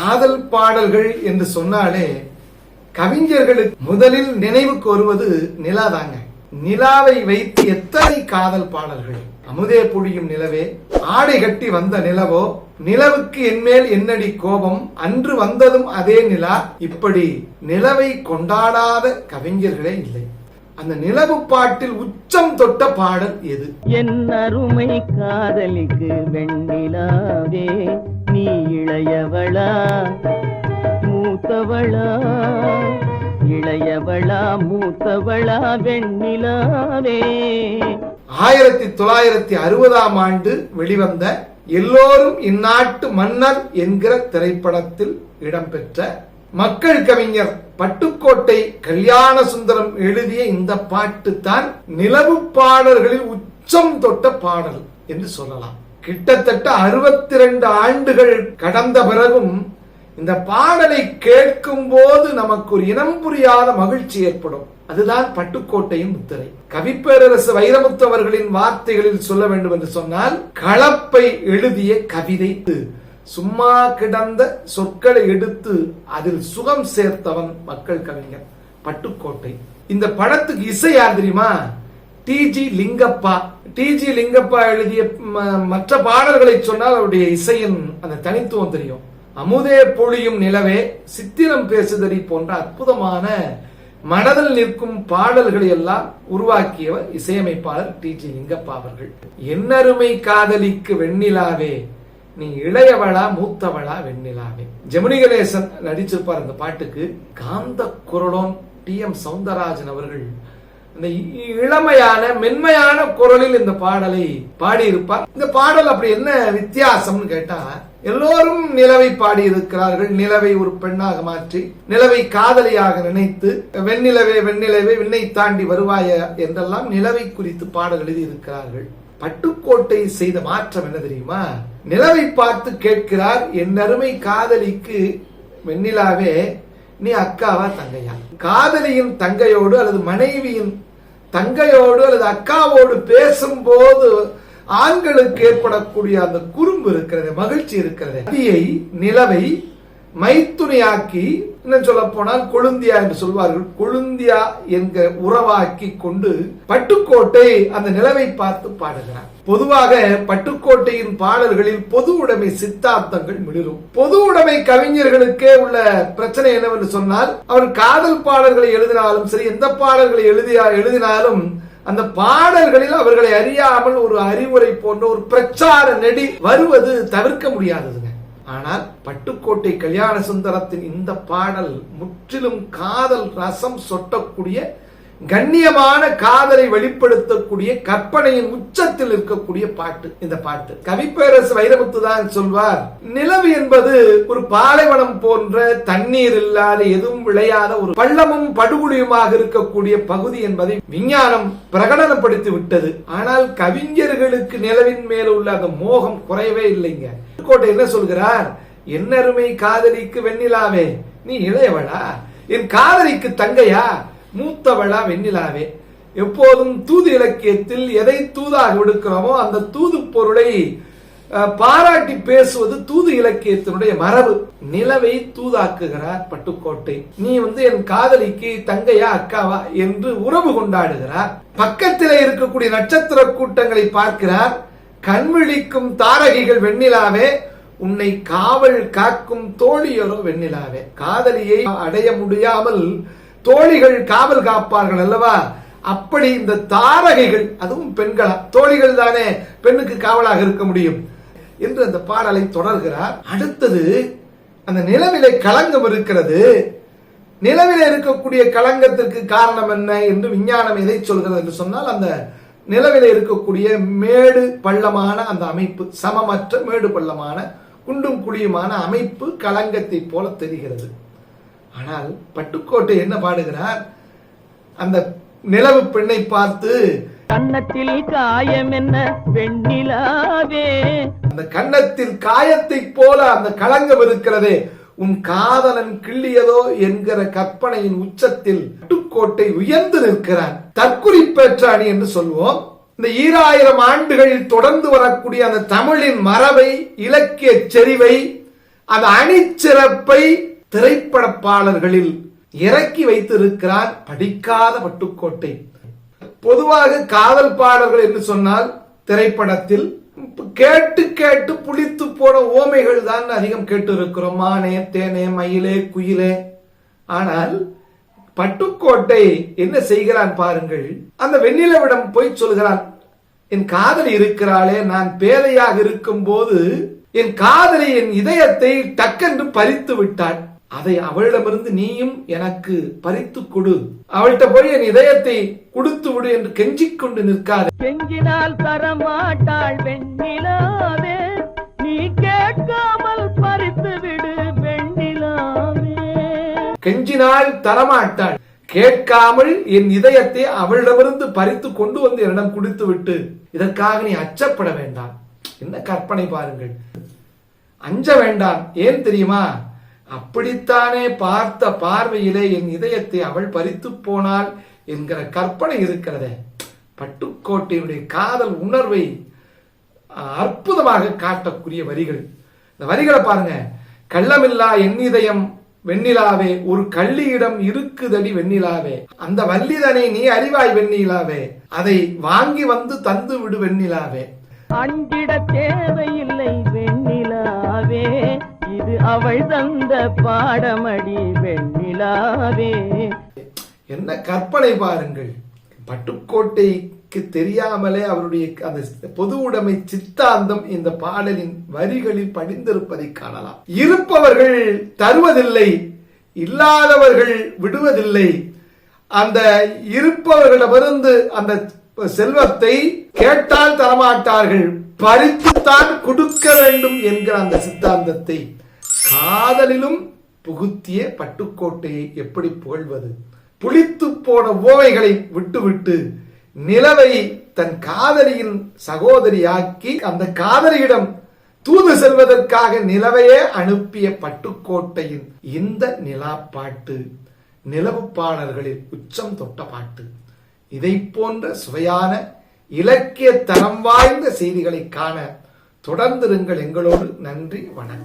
காதல் பாடல்கள் என்று சொன்னாலே கவிஞர்களுக்கு முதலில் நினைவுக்கு வருவது நிலாதாங்க. நிலாவை வைத்து எத்தனை காதல் பாடல்கள். அமுதே பொழியும் நிலவே, ஆடை கட்டி வந்த நிலவோ, நிலவுக்கு என்மேல் என்னடி கோபம், அன்று வந்ததும் அதே நிலா. இப்படி நிலவை கொண்டாடாத கவிஞர்களே இல்லை. அந்த நிலவு பாட்டில் உச்சம் தொட்ட பாடல் எது? என் அருமை காதலிக்கு வெண்ணிலாவே, நீ இளையவளா மூத்தவளா, இளையவளா மூத்தவளா வெண்ணிலாவே. 1960ஆம் ஆண்டு வெளிவந்த எல்லோரும் இந்நாட்டு மன்னர் என்கிற திரைப்படத்தில் இடம்பெற்ற மக்கள் கவிஞர் பட்டுக்கோட்டை கல்யாண சுந்தரம் எழுதிய இந்த பாட்டு தான் நிலவு பாடல்களில் உச்சம் தொட்ட பாடல் என்று சொல்லலாம். கிட்டத்தட்ட 62 ஆண்டுகள் கடந்த பிறகும் இந்த பாடலை கேட்கும் போது நமக்கு ஒரு இனம் புரியாத மகிழ்ச்சி ஏற்படும். அதுதான் பட்டுக்கோட்டையின் முத்திரை. கவிப்பேரரசு வைரமுத்து அவர்களின் வார்த்தைகளில் சொல்ல வேண்டும் என்று சொன்னால், கலப்பை எழுதிய கவிதை, சும்மா கிடந்த சொற்களை எடுத்து அதில் சுகம் சேர்த்தவன் மக்கள் கவிஞர் பட்டுக்கோட்டை. இந்த படத்துக்கு இசை யார் தெரியுமா? டிஜி லிங்கப்பா. டிஜி லிங்கப்பா எழுதிய மற்ற பாடல்களை சொன்னால் அவருடைய இசையின் அந்த தனித்துவம் தெரியும். அமுதே பொழியும் நிலவே, சித்திரம் பேசுதடி போன்ற அற்புதமான மனதில் நிற்கும் பாடல்களை எல்லாம் உருவாக்கியவர் இசையமைப்பாளர் டிஜி லிங்கப்பா அவர்கள். என்னருமை காதலிக்கு வெண்ணிலாவே, நீ இளையவளா மூத்தவளா வெண்ணிலாவே. ஜெமினி கணேசன் நடிச்சிருப்பார் அந்த பாட்டுக்கு. காந்த குரலோன் TM சௌந்தரராஜன் அவர்கள் இந்த இளமையான மென்மையான குரலில் இந்த பாடலை பாடியிருப்பார். இந்த பாடல் அப்படி என்ன வித்தியாசம்னு கேட்டா, எல்லோரும் நிலவை பாடி இருக்கிறார்கள். நிலவை ஒரு பெண்ணாக மாற்றி, நிலவை காதலியாக நினைத்து, வெண்ணிலவே வெண்ணிலவே விண்ணை தாண்டி வருவாய என்றெல்லாம் நிலவை குறித்து பாடல் எழுதி இருக்கிறார்கள். பட்டுக்கோட்டை செய்த மாற்றம் என்ன தெரியுமா? நிலவை பார்த்து கேட்கிறார், என் அருமை காதலிக்கு வெண்ணிலாவே, நீ அக்காவா தங்கையா? காதலியின் தங்கையோடு அல்லது மனைவியின் தங்கையோடு அல்லது அக்காவோடு பேசும்போது ஆண்களுக்கு ஏற்படக்கூடிய அந்த குறும்பு இருக்கிறது, மகிழ்ச்சி இருக்கிறது. நதியை நிலவை மைத்துணியாக்கி, இன்னும் சொல்ல போனால் கொழுந்தியா என்று சொல்வார்கள், கொழுந்தியா என்கிற உறவாக்கி கொண்டு பட்டுக்கோட்டை அந்த நிலவை பார்த்து பாடுகிறார். பொதுவாக பட்டுக்கோட்டையின் பாடல்களில் பொது உடைமை சித்தாந்தங்கள் மிளிரும். பொது உடைமை கவிஞர்களுக்கே உள்ள பிரச்சனை என்னவென்று சொன்னால், அவர் காதல் பாடல்களை எழுதினாலும் சரி, எந்த பாடல்களை எழுதினாலும் அந்த பாடல்களில் அவர்களை அறியாமல் ஒரு அறிவுரை போன்ற ஒரு பிரச்சார நெடி வருவது தவிர்க்க முடியாததுங்க. ஆனால் பட்டுக்கோட்டை கல்யாண சுந்தரத்தின் இந்த பாடல் முற்றிலும் காதல் ரசம் சொட்டக்கூடிய, கண்ணியமான காதலை வெளிப்படுத்தக்கூடிய, கற்பனையின் உச்சத்தில் இருக்கக்கூடிய பாட்டு இந்த பாட்டு. கவிப்பேரரசு வைரமுத்து தான் சொல்வார், நிலவு என்பது ஒரு பாலைவனம் போன்ற தண்ணீர் இல்லாத, எதுவும் விளையாத ஒரு பள்ளமும் படுகுழியுமாக இருக்கக்கூடிய பகுதி என்பதை விஞ்ஞானம் பிரகடனப்படுத்தி விட்டது. ஆனால் கவிஞர்களுக்கு நிலவின் மேல் உள்ள அந்த மோகம் குறையவே இல்லைங்க. கோட்டை என்ன சொல்கிறார்? என்னருமை காதலிக்கு வெண்ணிலாவே, நீ இளையவளா? என் காதலிக்கு தங்கையா? மூத்தவளா வெண்ணிலாவே. எப்போதும் தூது இலக்கியத்தில் எதை தூதாக விடுக்கிறோமோ அந்த தூது பொருளை பாராட்டி பேசுவது தூது இலக்கியத்தினுடைய மரபு. நிலவை தூதாக்குகிறார் பட்டுக்கோட்டை. நீ என் காதலிக்கு தங்கையா அக்காவா என்று உறவு கொண்டாடுகிறார். பக்கத்திலே இருக்கக்கூடிய நட்சத்திர கூட்டங்களை பார்க்கிறார். கண்விழிக்கும் தாரகைகள் வெண்ணிலாவே, உன்னை காவல் காக்கும் தோழியரோ வெண்ணிலாவே. காதலியை அடைய முடியாமல் தோழிகள் காவல் காப்பார்கள் அல்லவா? அப்படி இந்த தாரகைகள், அதுவும் பெண்களா, தோழிகள் தானே பெண்ணுக்கு காவலாக இருக்க முடியும் என்று அந்த பாடலை தொடர்கிறார். அடுத்தது, அந்த நிலவிலே களங்கம் இருக்கிறது. நிலவிலே இருக்கக்கூடிய களங்கத்திற்கு காரணம் என்ன என்று விஞ்ஞானம் எதை சொல்கிறது என்று சொன்னால், அந்த நிலவிலே இருக்கக்கூடிய மேடு பள்ளமான அந்த அமைப்பு, சமமற்ற மேடு பள்ளமான குண்டும் குழியுமான அமைப்பு களங்கத்தை போல தெரிகிறது. ஆனால் பட்டுக்கோட்டை என்ன பாடுகிறார்? அந்த நிலவு பெண்ணை பார்த்து, கன்னத்தில் காயம் என்ன வெண்ணிலாவே, அந்த கன்னத்தில் காயத்தை போல அந்த களங்கம் இருக்கிறதே, உன் காதலன் கிள்ளியதோ என்கிற கற்பனையின் உச்சத்தில் பட்டுக்கோட்டை உயர்ந்து நிற்கிறான். தற்குறிப்பேற்றாணி என்று சொல்வோம். இந்த 2000 ஆண்டுகளில் தொடர்ந்து வரக்கூடிய அந்த தமிழின் மரபை, இலக்கிய செறிவை, அந்த அணிச்சிறப்பை திரைப்படப்பாளர்களில் இறக்கி வைத்திருக்கிறார் படிக்காத பட்டுக்கோட்டை. பொதுவாக காதல் பாடல்கள் என்று சொன்னால் திரைப்படத்தில் கேட்டு கேட்டு புளித்து போன ஓமைகள் தான் அதிகம் கேட்டு இருக்கிறோம். மானே, தேனே, மயிலே, குயிலே. ஆனால் பட்டுக்கோட்டை என்ன செய்கிறான் பாருங்கள். அந்த வெண்ணிலவிடம் போய் சொல்கிறான், என் காதலி இருக்கிறாளே, நான் பேதையாக இருக்கும் போது என் காதலி என் இதயத்தை டக்கென்று பறித்து விட்டாள். அதை அவளிடமிருந்து நீயும் எனக்கு பறித்து கொடு, அவள்கிட்ட போய் என் இதயத்தை கொடுத்து விடு என்று கெஞ்சிக் கொண்டு நிற்காது. கெஞ்சினால் தரமாட்டாள் வெண்ணிலாவே, நீ கேட்காமல் பறித்து விடு வெண்ணிலாவே. கெஞ்சினால் தரமாட்டாள், கேட்காமல் என் இதயத்தை அவளிடமிருந்து பறித்து கொண்டு வந்து என்னிடம் கொடுத்து விட்டு, இதற்காக நீ அச்சப்பட வேண்டாம். என்ன கற்பனை பாருங்கள். அஞ்ச வேண்டாம். ஏன் தெரியுமா? அப்படித்தானே பார்த்த பார்வையிலே என் இதயத்தை அவள் பறித்து போனாள் என்கிற கற்பனை இருக்கிறதே. பட்டுக்கோட்டையுடைய காதல் உணர்வை அற்புதமாக காட்டக்கூடிய வரிகள். இந்த வரிகளை பாருங்க. கள்ளமில்லா என் இதயம் வெண்ணிலாவே, ஒரு கள்ளியிடம் இருக்குதடி வெண்ணிலாவே, அந்த வல்லிதனை நீ அறிவாய் வெண்ணிலாவே, அதை வாங்கி வந்து தந்து விடு வெண்ணிலாவே. அண்டிட தேவையில்லை வெண்ணிலாவே, இது அவள் தந்த பாடமடி வெண்ணிலாவே. என்ன கற்பனை பாருங்கள். பட்டுக்கோட்டைக்கு தெரியாமலே அவருடைய அந்த பொது உடைமை சித்தாந்தம் இந்த பாடலின் வரிகளில் படிந்திருப்பதை காணலாம். இருப்பவர்கள் தருவதில்லை, இல்லாதவர்கள் விடுவதில்லை. அந்த இருப்பவர்களிடமிருந்து அந்த செல்வத்தை கேட்டால் தரமாட்டார்கள், பறித்துத்தான் கொடுக்க வேண்டும் என்கிற அந்த சித்தாந்தத்தை காதலிலும் புகுத்திய பட்டுக்கோட்டையை எப்படி புகழ்வது? புளித்து போன ஓவைகளை விட்டுவிட்டு நிலவை தன் காதலியின் சகோதரியாக்கி அந்த காதலியிடம் தூது செல்வதற்காக நிலவையே அனுப்பிய பட்டுக்கோட்டையின் இந்த நிலாப்பாட்டு நிலவு பாடல்களில் உச்சம் தொட்ட பாட்டு. இதை போன்ற சுவையான இலக்கிய தரம் வாய்ந்த செய்திகளை காண தொடர்ந்திருங்கள் எங்களோடு. நன்றி, வணக்கம்.